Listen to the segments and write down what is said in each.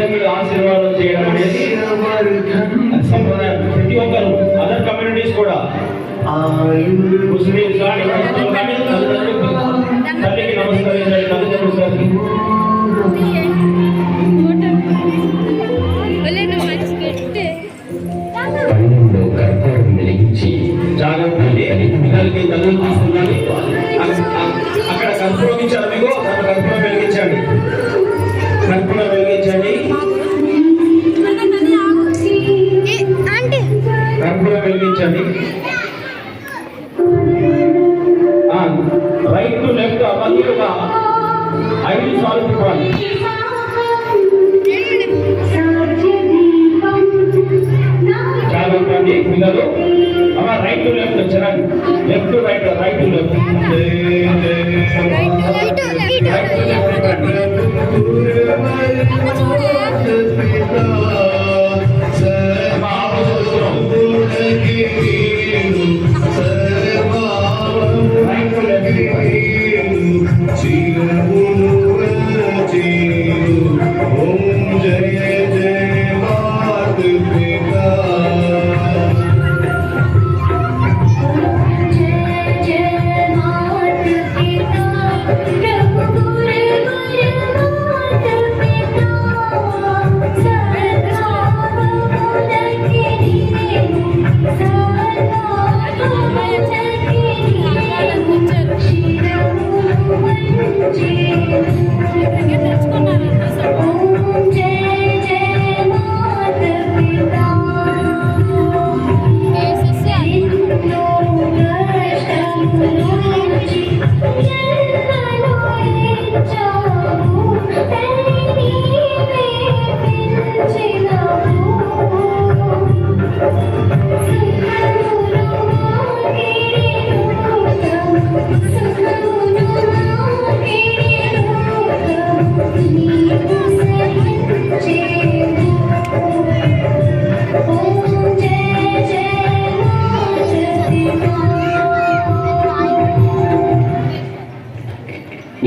మీద మీద ఆశీర్వాదం చేయడం అనేది సంప్రదాయం. ప్రతి ఒక్కరు అదర్ కమ్యూనిటీస్ కూడా ముస్లిమ్స్ కానీ తల్లికి నమస్కరించాలి. తల్లిదండ్రులు పన్నెండో కర్పూరం వెలిగించి జాగ్రత్త పిల్లలకి తల్లి తీసుకున్నాను. అక్కడ కర్పూరం ఇచ్చారు మీకు, అక్కడ కర్పూరం వెలిగించండి. కర్పూరం వెలిగించండి. కర్పూరం వెలిగించండి. రైట్ టు లెఫ్ట్ అవ్వాలి. 5 సార్లు తిప్పాలి. జాగ్రత్త అండి పిల్లలు. రైట్ టు లెఫ్ట్ వచ్చారండి. Left to right, right to left.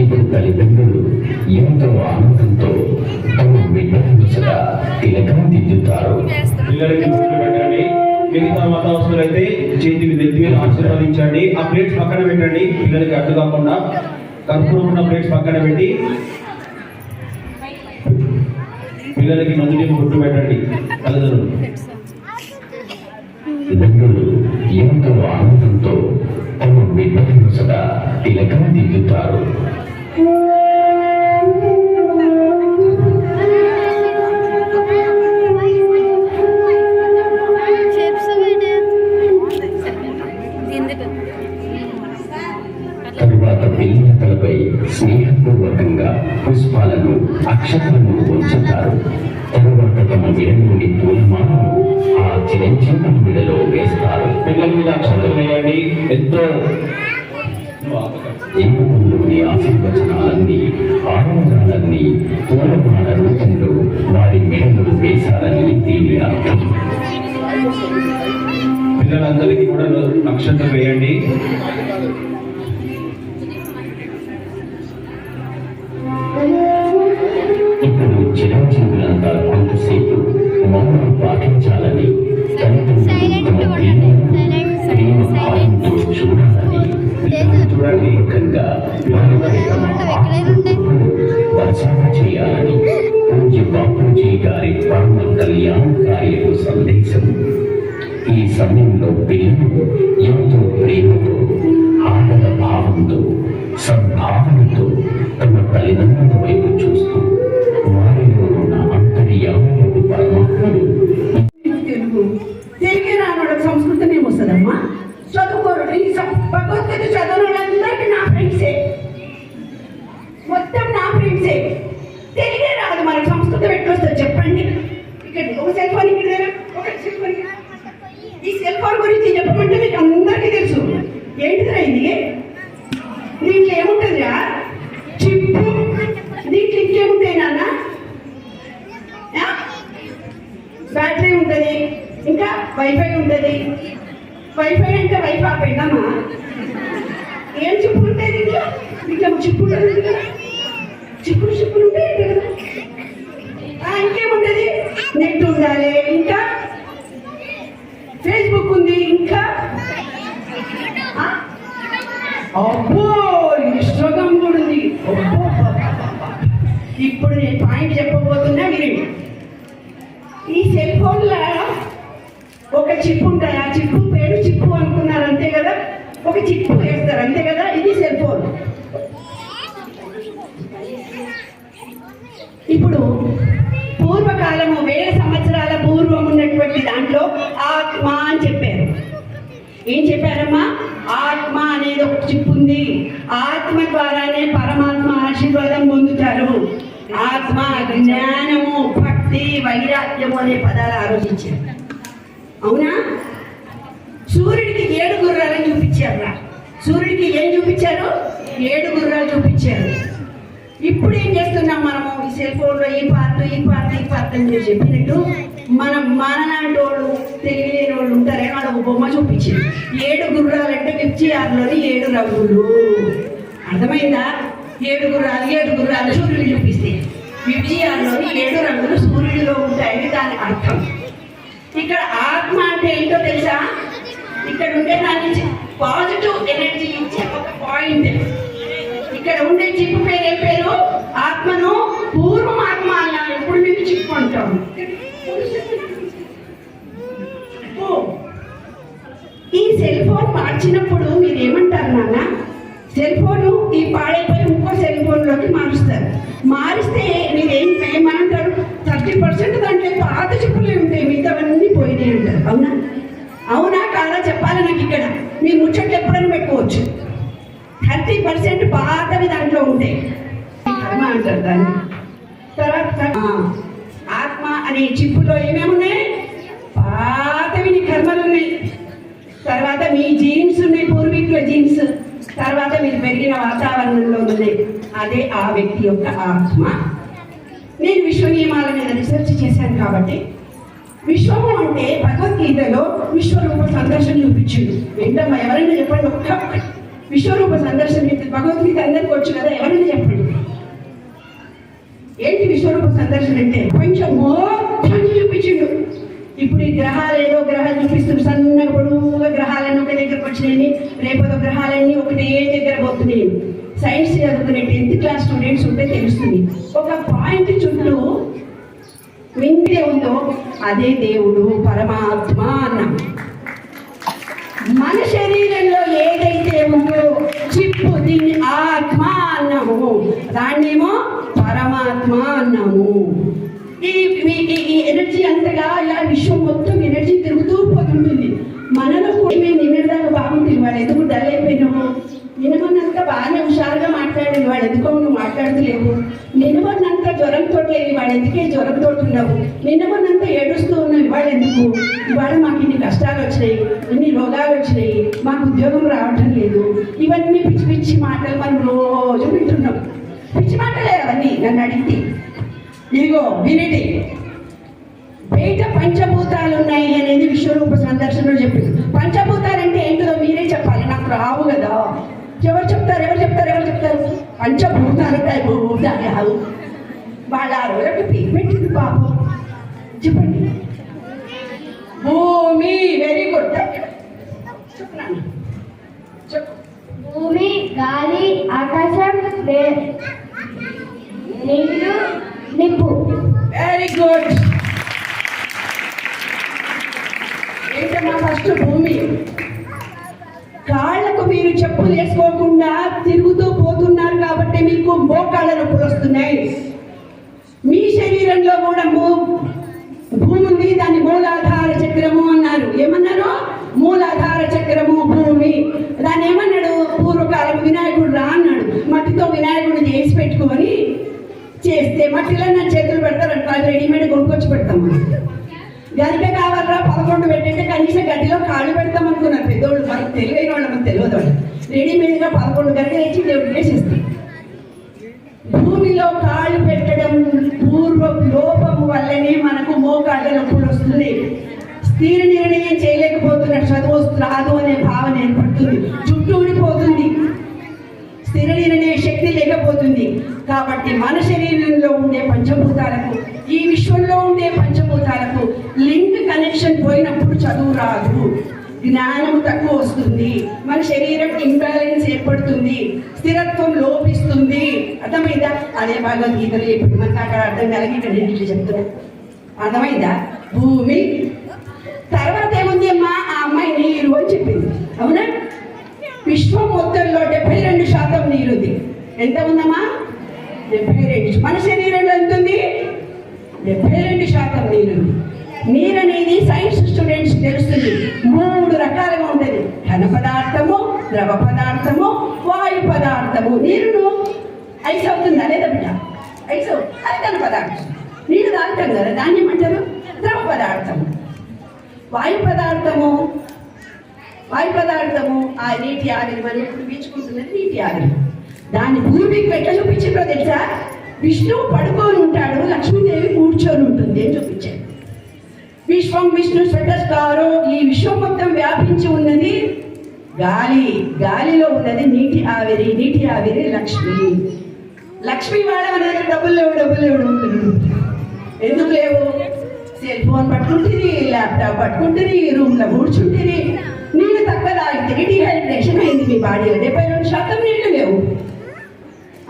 ఇప్పుడు తల్లిదండ్రులు ఎంతో ఆనందంతో తమ బిడ్డలను సదా తిలకం దిద్దుతారు. పిల్లలకి పెట్టండి. మిగతా మతస్థులైతే చేతి నెత్తి మీద ఆశీర్వదించండి. ఆ ప్లేట్స్ పక్కన పెట్టండి. పిల్లలకి అడ్డు కాకుండా కర్పూరం ఉన్న ప్లేట్స్ పక్కన పెట్టి పిల్లలకి నదుని గుర్తు పెట్టండి. తల్లిదండ్రులు ఎంతో ఆనందంతో తమ బిడ్డలను సదా తిలకం దిద్దుతారు. తరువాత పిల్లల తలపై స్నేహపూర్వకంగా పుష్పాలను అక్షతలను ఉంచుతారు. తరువాత తమ మెడ నుండి పూలమాలను ఆ చిరంజీవుని మెడలో వేస్తారు. పిల్లల మీద అక్షతలు వేయండి. ఎంతో జీవితంలోని ఆశీర్వచనాలన్నీ ఆనందాలన్నీ పూలమాల రూపంలో వారి మెడలో వేశారని దీని అర్థం. పిల్లలందరికీ కూడా అక్షతలు వేయండి. ఇప్పుడు చిరంజీవులంతా కొంతసేపు మౌనం పాటించాలని, తల్లిదండ్రులు ప్రేమ భావంతో చూడాలని పూర్వకంగా వర్షాలు చేయాలని పూజ్య బాపూజీ గారి పరమ కళ్యాణకార్యపు సందేశం. ఈ సమయంలో పిల్లలు ఎంతో ప్రేమతో, ఆదర భావంతో, సద్భావనతో తమ తల్లిదండ్రుల వైపు చూస్తూ వారిలో ఉన్న అంతర్యామకు పరమాత్ముడు. తెలుగు రానోళ్ళకి సంస్కృతం ఏమొస్తుందమ్మా? చదువుకోరు. భగవద్గీత చదవడానికి నా ఫ్రెండ్సే, మొత్తం నా ఫ్రెండ్సే. తెలుగే రాదు, మనకు సంస్కృతం ఎట్లొస్తుంది చెప్పండి? ఇక్కడ ఒక సెల్ ఫోన్ ఇక్కడ, ఒక సెల్ ఫోన్. ఈ సెల్ ఫోన్ గురించి చెప్పమంటే మీకు అందరికీ తెలుసు. ఏంటిదిరా ఇది? దీంట్లో ఏముంటుందిరా? చిప్పు. దీంట్లో ఇంకేముంటాయి నాన్న? బ్యాటరీ ఉంటుంది, ఇంకా వైఫై ఉంటుంది. వైఫై అంటే వైఫై ఆపేద్దామా? ఏం చిప్పులు ఉంటాయి దీంట్లో? దీంట్లో చిప్పు ఉంటుంది కదా, చిప్పులు ఉంటాయి కదా. ఇంకేమో నెట్ ఉండాలి, ఇంకా ఫేస్బుక్ ఉంది, ఇంకా అబ్బో ఇన్స్టాగ్రామ్ కూడా ఉంది. ఇప్పుడు నేను పాయింట్ చెప్పబోతున్నా వినండి. ఈ సెల్ ఫోన్లో ఒక చిప్ ఉంటుంది. ఆ చిప్పు పేరు చిప్పు అనుకున్నారు అంతే కదా, ఒక చిప్పు వేస్తారు అంతే కదా. ఇది సెల్ ఫోన్. ఇప్పుడు పూర్వకాలము 1000 సంవత్సరాల పూర్వం ఉన్నటువంటి దాంట్లో ఆత్మ అని చెప్పారు. ఏం చెప్పారమ్మా? ఆత్మ అనేది ఒక చిప్ ఉంది. ఆత్మ ద్వారానే పరమాత్మ ఆశీర్వాదం పొందుతారు. ఆత్మ, జ్ఞానము, భక్తి, వైరాగ్యము అనే పదాలు ఆలోచించారు. అవునా? సూర్యుడికి 7 గుర్రాలను చూపించారు. సూర్యుడికి ఏం చూపించారు? 7 గుర్రాలు చూపించారు. ఇప్పుడు ఏం చేస్తున్నాం మనము? ఈ సెల్ ఫోన్లో ఈ పార్ట్ అని మీరు చెప్పినట్టు మనం మనలాంటి వాళ్ళు, తెలియలేని వాళ్ళు ఉంటారని వాళ్ళు ఒక బొమ్మ చూపించారు. 7 గుర్రాలు అంటే 56లోని 7 రంగులు. అర్థమైందా? 7 గుర్రాలు సూర్యుడు చూపిస్తే 56లోని 7 రంగులు సూర్యుడిలో ఉంటాయని దాని అర్థం. ఇక్కడ ఆత్మ అంటే ఏంటో తెలుసా? ఇక్కడ ఉండే దాని పాజిటివ్ ఎనర్జీ ఇచ్చే ఒక పాయింట్. ఇక్కడ ఉండే చిప్పు పేరు ఏం పేరు? ఆత్మను పూర్వం ఆత్మ అన్నారు. ఎప్పుడు మీకు చిప్పు అంటాం. ఈ సెల్ ఫోన్ మార్చినప్పుడు మీరు ఏమంటారు నాన్న? సెల్ ఫోన్ ఈ పాడైపోయి ఇంకో సెల్ ఫోన్లోకి మారుస్తారు. మారిస్తే మీరు ఏమంటారు? 30% దాంట్లో పాత చిప్పులే ఉంటాయి, మిగతావన్నీ పోయినాయి అంటారు. అవునా? అవునా కాదా చెప్పాలి నాకు. ఇక్కడ మీరు ముచ్చట్లు ఎప్పుడైనా పెట్టుకోవచ్చు. 30% పాతవి దాంట్లో ఉంటాయి, కర్మ అంటారు దాన్ని. తర్వాత ఆత్మ అనే చిప్పులో ఏమేమి ఉన్నాయి? పాతవి నీ కర్మలు ఉన్నాయి. తర్వాత మీ జీన్స్ ఉన్నాయి, పూర్వీకుల జీన్స్. తర్వాత మీరు పెరిగిన వాతావరణంలో ఉన్నాయి. అదే ఆ వ్యక్తి యొక్క ఆత్మ. నేను విశ్వ నియమాల మీద రీసెర్చ్ చేశాను కాబట్టి విశ్వము అంటే భగవద్గీతలో విశ్వరూప సందర్శన చూపించింది. ఏంటమ్మా ఎవరైనా చెప్పండి, ఒక్క విశ్వరూప సందర్శన భగవద్గీత అందరికి వచ్చు కదా, ఎవరైనా చెప్పండి ఏంటి విశ్వరూప సందర్శన అంటే? కొంచెం మొత్తం చూపించిండు. ఇప్పుడు ఈ గ్రహాలు ఏదో గ్రహాలు చూపిస్తుంది, సన్నగా పొడుగుగా గ్రహాలన్నీ ఒక దగ్గరకు వచ్చినాయి, రేపదో గ్రహాలన్నీ ఒకటే దగ్గర పోతున్నాయి. సైన్స్ చదువుకునే 10th క్లాస్ స్టూడెంట్స్ ఉంటే తెలుస్తుంది. ఒక పాయింట్ చుట్టూ వింటే ఉందో అదే దేవుడు, పరమాత్మ అన్నాం. మన శరీరంలో ఏదైతే ఉందో చిప్పు, దీన్ని ఆత్మ అన్నాము, దాన్నేమో పరమాత్మ అన్నాము. ఈ ఎనర్జీ అంతగా ఇలా విశ్వం మొత్తం ఎనర్జీ తిరుగుతూ పోతుంటుంది. మనలో మేము నిన్నటిదాకా బాగుంటుంది, వాడు ఎందుకు డల్ అయిపోయినాము? నిన్నమన్నంతా బాగానే హుషారుగా మాట్లాడింది, వాడు ఎందుకో నువ్వు మాట్లాడతలేవు. నిన్నమన్నంతా జ్వరంతో లేదు, వాడు ఎందుకే జ్వరంతో ఉన్నావు. నిన్నమన్నంతా ఏడుస్తూ ఉన్నావు, వాడు ఎందుకు? ఇవాళ మాకు ఇన్ని కష్టాలు వచ్చినాయి, ఇన్ని రోగాలు వచ్చినాయి, మాకు ఉద్యోగం రావటం లేదు. ఇవన్నీ పిచ్చి పిచ్చి మాటలు మనం రోజు వింటున్నాం. పిచ్చి మాటలే అవన్నీ నన్ను అడిగితే. ఇదిగో వినండి, బయట పంచభూతాలు ఉన్నాయి అనేది విశ్వరూప సందర్శనలో చెప్పింది. పంచభూతాలు అంటే ఏంటో మీరే చెప్పాలి, నాకు రావు కదా. ఎవరు చెప్తారు? పంచభూతాలు భూతాలు రావు. వాళ్ళ ఆ రోజు పేరు పెట్టింది పాపం. చెప్పండి. భూమి. Very good. చెప్తున్నాను, చెప్పు. భూమి, గాలి, ఆకాశం, నీళ్లు, నిప్పు. Very good. ఏంటమ్మా? ఫస్ట్ భూమి. కాళ్ళకు మీరు చెప్పులు వేసుకోకుండా తిరుగుతూ పోతున్నారు కాబట్టి మీకు మోకాళ్ళ నొప్పులు వస్తున్నాయి. మీ శరీరంలో కూడా భూమి ఉంది, దాన్ని మూలాధార చక్రము అన్నారు. ఏమన్నారు? మూలాధార చక్రము భూమి. దాన్ని ఏమన్నాడు? పూర్వకాలం వినాయకుడు రా అన్నాడు. మట్టితో వినాయకుడు చేసి పెట్టుకొని చేస్తే మట్టిలో నా చేతులు పెడతారంట, రెడీమేడ్ కొనుక్కొచ్చి పెడతాము. గరిక కావాలరా 11 పెట్టంటే కనీసం గడ్డిలో కాళ్ళు పెడతాం అనుకున్నారు పెద్దోళ్ళు. మనకు తెలివైన వాళ్ళు, మనకు తెలియదు వాళ్ళు. రెడీమేడ్గా 11 గరికలు ఇచ్చి దేవుడు వేసేస్తాం. భూమిలో కాళ్ళు పెట్టడం పూర్వ లోపము వల్లనే మనకు మోకాళ్ళ నొప్పులు వస్తుంది. స్థిర నిర్ణయం చేయలేకపోతున్నట్టు, చదువు రాదు అనే భావన ఏర్పడుతుంది, చుట్టూ ఊడిపోతుంది, స్థిర నిర్ణయ శక్తి లేకపోతుంది. కాబట్టి మన శరీరంలో ఉండే పంచభూతాలకు, ఈ విశ్వంలో ఉండే ఉండే పంచభూతాలకు లింక్ కనెక్షన్ పోయినప్పుడు చదువు రాదు, జ్ఞానం తక్కువ వస్తుంది, మన శరీరం ఇంబ్యాలెన్స్ ఏర్పడుతుంది, స్థిరత్వం లోపిస్తుంది. అర్థమైందా? అదే భగవద్గీతలో ఇప్పుడు మనకు అక్కడ అర్థం కలిగి ఇక్కడ నేను చెప్తున్నా. అర్థమైందా? భూమి తర్వాత ఏముంది అమ్మా? ఆ అమ్మాయి నీరు అని చెప్పింది. అవునా? విశ్వం మొత్తంలో 72% నీరుంది. ఎంత ఉందమ్మా? 72. మన శరీరంలో ఎంత ఉంది? 72% నీరు. నీరు అనేది సైన్స్ స్టూడెంట్స్ తెలుస్తుంది. 3 రకాలుగా ఉంటుంది: ఘన పదార్థము, ద్రవ పదార్థము, వాయు పదార్థము. నీరును ఐస్ అవుతుందా లేదా బిడ్డ? ఐస్ అది ఘన పదార్థం. నీరు తాగుతాం కదా, దాన్ని ఏమంటారు? ద్రవ పదార్థము. వాయు పదార్థము ఆ నీటి ఆవిరి, మనం ఎప్పుడు పీల్చుకుంటున్నది నీటి ఆవిరి. దాన్ని భూమికి ఎట్లా చూపించిందో తెలుసా? విష్ణువు పడుకొని ఉంటాడు, లక్ష్మీదేవి కూర్చొని ఉంటుంది అని చూపించాడు. విశ్వం విష్ణు స్వటస్కారో, ఈ విశ్వం మొత్తం వ్యాపించి ఉన్నది గాలి, గాలిలో ఉన్నది నీటి ఆవిరి, నీటి ఆవిరి లక్ష్మి. లక్ష్మి వాడ మన దగ్గర డబ్బులు లేవు ఎందుకు లేవు? సెల్ ఫోన్ పట్టుకుంటుంది, ల్యాప్టాప్ పట్టుకుంటుంది, రూమ్లో కూర్చుంటుంది, నీళ్ళు తక్కువ తాగుతుంది, డిహైడ్రేషన్ అయింది మీ బాడీలో. 72% నీళ్లు లేవు,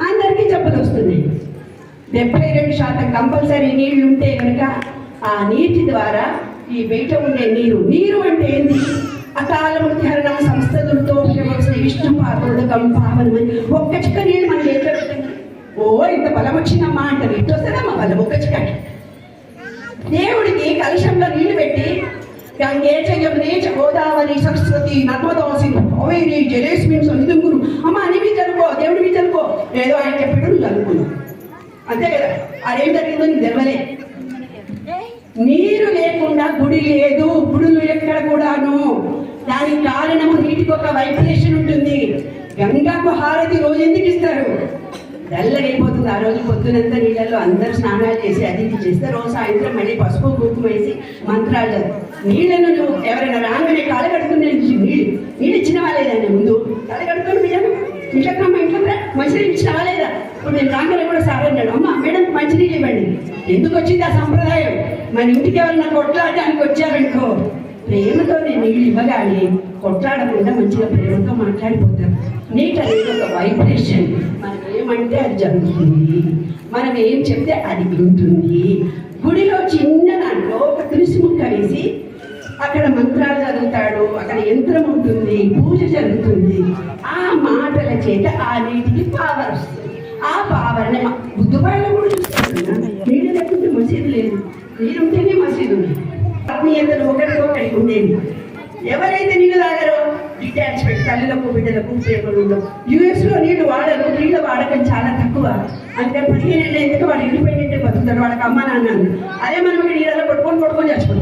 అందరికీ జబ్బులు వస్తున్నాయి. 72% కంపల్సరీ నీళ్లు ఉంటే కనుక ఆ నీటి ద్వారా ఈ బయట ఉండే నీరు అంటే ఏంటి? అకాల మృత్యుహరణం సంస్థలతో విష్ణు పాత్రోదకం పావనమని ఒక్క చిక్క నీళ్ళు మనం ఏం జరుగుతుంది? ఓ ఇంత బలం వచ్చిందమ్మా అంటారు. ఇటు వస్తుందమ్మా బలం ఒక్క చిక్క. దేవుడికి కలశంలో నీళ్లు పెట్టి గంగే యమునే గోదావరి సరస్వతి నర్మదా సింధు కావేరి జలేస్మిన్ సన్నిధుంగురు అమ్మ అనివి చదువుకో, దేవుడివి చదువుకో, ఏదో ఆయన చెప్పాడు నువ్వు చదువుకున్నావు అంతే కదా. అదేం జరిగిందో నీకు తెలవలే. నీరు లేకుండా గుడి లేదు, గుడులు ఎక్కడ కూడాను. దానికి కారణము నీటికి ఒక వైబ్రేషన్ ఉంటుంది. గంగాకు హారతి రోజు ఎందుకు ఇస్తారు? తెల్లగైపోతుంది. ఆ రోజు పొద్దునంతా నీళ్ళలో అందరూ స్నానాలు చేసి అది చేస్తే రోజు సాయంత్రం మళ్ళీ పసుపు కుంకుమ వేసి మంత్రాలు. నీళ్ళను నువ్వు ఎవరైనా రాగానే కాలు కడుకునే నీళ్ళు ఇచ్చిన వాళ్ళేదాన్ని ముందు తల కడుకొని ఇంట్లో మంచినీళ్ళు ఇచ్చిన వాళ్ళేదా? ఇప్పుడు నేను రాగానే కూడా సార్ అన్నాడు, అమ్మ మేడం మంచినీళ్ళు ఇవ్వండి. ఎందుకు వచ్చింది ఆ సంప్రదాయం? మన ఇంటికి ఎవరన్నా కొట్లాడడానికి వచ్చారనుకో, ప్రేమతో నేను నీళ్ళు ఇవ్వగానే కొట్లాడకుండా మంచిగా ప్రేమతో మాట్లాడిపోతారు. నీట్ అనేది ఒక వైబ్రేషన్. మనం ఏమంటే అది జరుగుతుంది, మనం ఏం చెప్తే అది వింటుంది. గుడిలో చిన్న దాంట్లో ఒక తులసి ముక్క వేసి అక్కడ మంత్రాలు చదువుతాడు, అక్కడ యంత్రం ఉంటుంది, పూజ జరుగుతుంది. ఆ మాటల చేత ఆ నీటికి పవర్ వస్తుంది. ఆ పవర్ని బుద్ధుబాయిలో కూడా చూస్తున్నా. నీళ్ళు లేకుంటే మసీదు లేదు, నీరుంటేనే మసీదు ఉంది. ఆత్మీయతలు ఒకరికొకరికి ఉండేది. ఎవరైతే నీళ్ళు తాగారో డిటాచ్మెంట్, తల్లులకు బిడ్డలకు ప్రేమలు ఉండవు. యూఎస్లో నీళ్లు వాడరు, నీళ్ళ వాడకం చాలా తక్కువ. అంటే 15 ఏళ్ళు ఎందుకు వాడు ఇండిపెండెంట్ బతుకుతారు, వాళ్ళకి అమ్మ నాన్న. అదే మనం నీళ్ళలో కొట్టుకొని చచ్చిపోతాం.